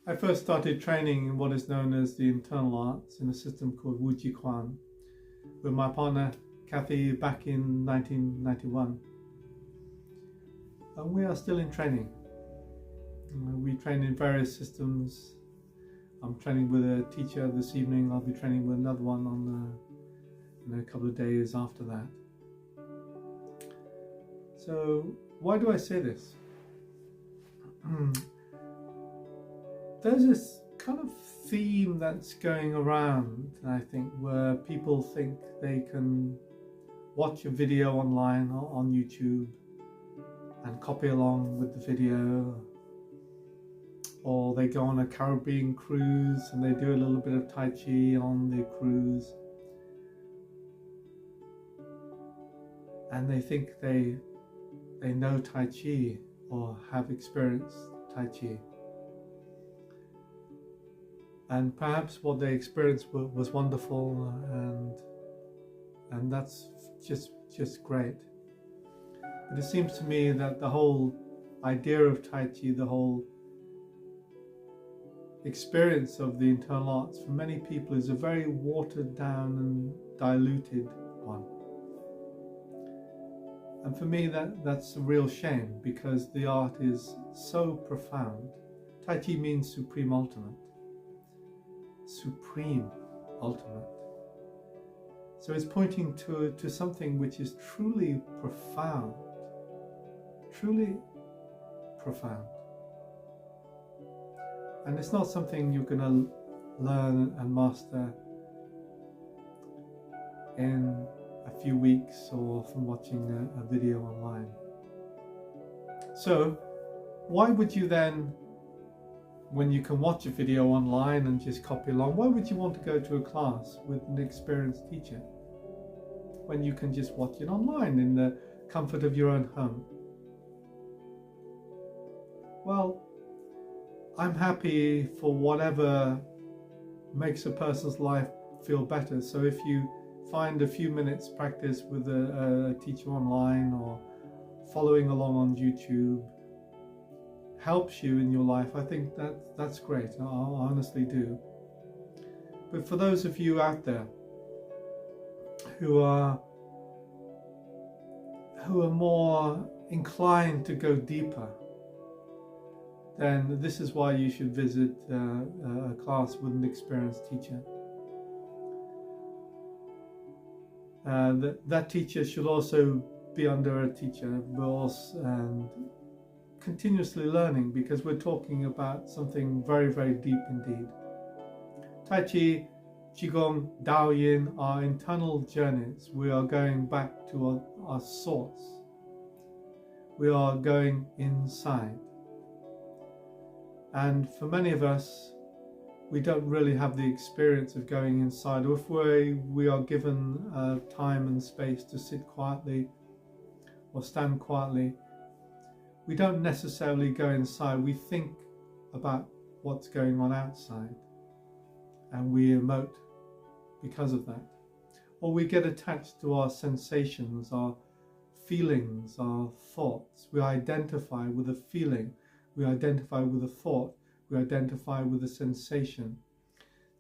I first started training in what is known as the internal arts in a system called Wujiquan with my partner Kathy back in 1991. And we are still in training. We train in various systems. I'm training with a teacher this evening. I'll be training with another one in a couple of days after that. So why do I say this? There's this kind of theme that's going around, I think, where people think they can watch a video online or on YouTube and copy along with the video, or they go on a Caribbean cruise and they do a little bit of Tai Chi on the cruise, and they think they know Tai Chi or have experienced Tai Chi. And perhaps what they experienced was wonderful, and that's just great. But it seems to me that the whole idea of Tai Chi, the whole experience of the internal arts, for many people is a very watered down and diluted one. And for me that's a real shame, because the art is so profound. Tai Chi means supreme ultimate. Supreme ultimate. So it's pointing to something which is truly profound. Truly profound. And it's not something you're going to learn and master in a few weeks or from watching a video online. So why would you then, when you can watch a video online and just copy along, why would you want to go to a class with an experienced teacher when you can just watch it online in the comfort of your own home? Well, I'm happy for whatever makes a person's life feel better. So if you find a few minutes practice with a teacher online, or following along on YouTube helps you in your life, I think that's great. I honestly do. But for those of you out there who are more inclined to go deeper, then this is why you should visit a class with an experienced teacher. That teacher should also be under a teacher and continuously learning, because we're talking about something very, very deep indeed. Tai Chi, Qigong, Daoyin are internal journeys. We are going back to our source. We are going inside. And for many of us, we don't really have the experience of going inside. Or if we are given time and space to sit quietly or stand quietly, we don't necessarily go inside. We think about what's going on outside, and we emote because of that. Or we get attached to our sensations, our feelings, our thoughts. We identify with a feeling, we identify with a thought, we identify with a sensation.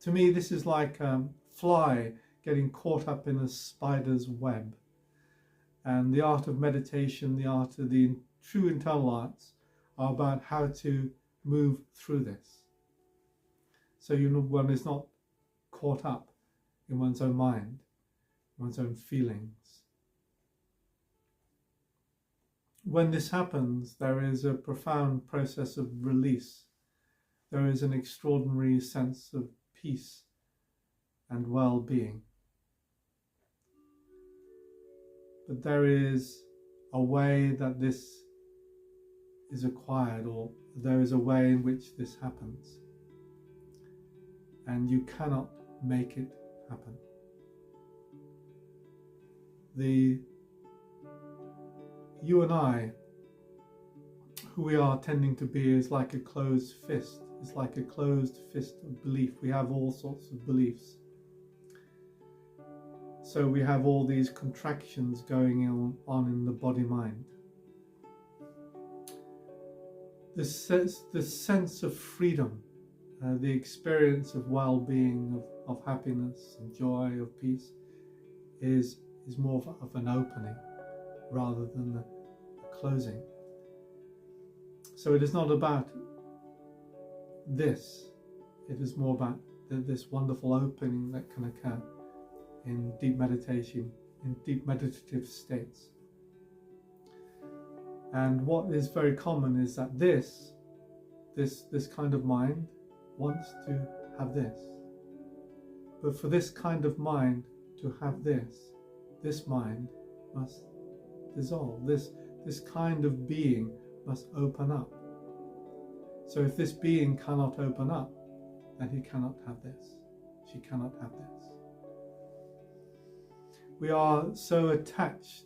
To me, this is like a fly getting caught up in a spider's web. And the art of meditation, the art of the true internal arts, are about how to move through this. So one is not caught up in one's own mind, one's own feelings. When this happens, there is a profound process of release. There is an extraordinary sense of peace and well-being. But there is a way that this is acquired, or there is a way in which this happens. And you cannot make it happen. You and I, who we are tending to be, is like a closed fist. It's like a closed fist of belief. We have all sorts of beliefs. So we have all these contractions going on in the body-mind. This sense of freedom the experience of well-being, of happiness and joy, of peace, is more of an opening rather than a closing. So it is not about this, it is more about this wonderful opening that can occur in deep meditation, in deep meditative states. And what is very common is that this kind of mind wants to have this. But for this kind of mind to have this mind must dissolve. This kind of being must open up. So if this being cannot open up, then he cannot have this. She cannot have this. We are so attached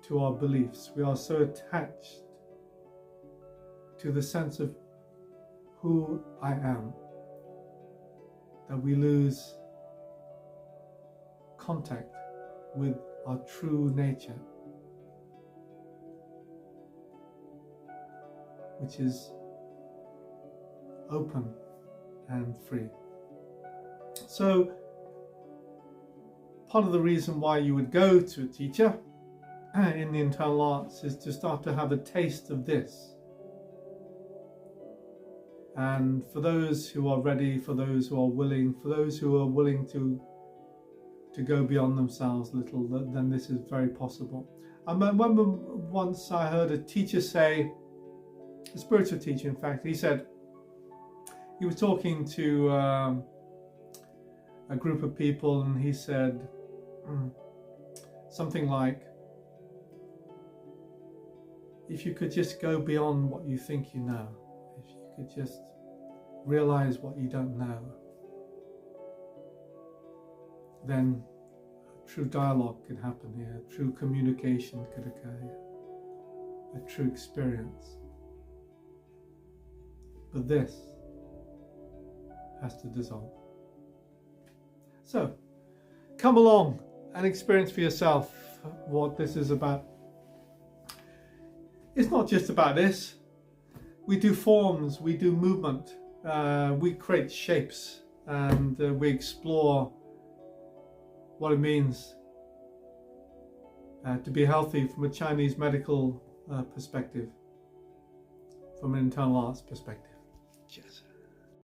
to our beliefs. We are so attached to the sense of who I am that we lose contact with our true nature, which is open and free. So part of the reason why you would go to a teacher in the internal arts is to start to have a taste of this. And for those who are ready, for those who are willing, for those who are willing to go beyond themselves a little, then this is very possible. I remember once I heard a teacher say, a spiritual teacher in fact, he said, he was talking to a group of people, and he said something like, if you could just go beyond what you think you know, if you could just realize what you don't know, then true dialogue could happen here, true communication could occur here, a true experience. But this has to dissolve. So, come along and experience for yourself what this is about. It's not just about this. We do forms, we do movement, we create shapes, and we explore what it means to be healthy from a Chinese medical perspective, from an internal arts perspective.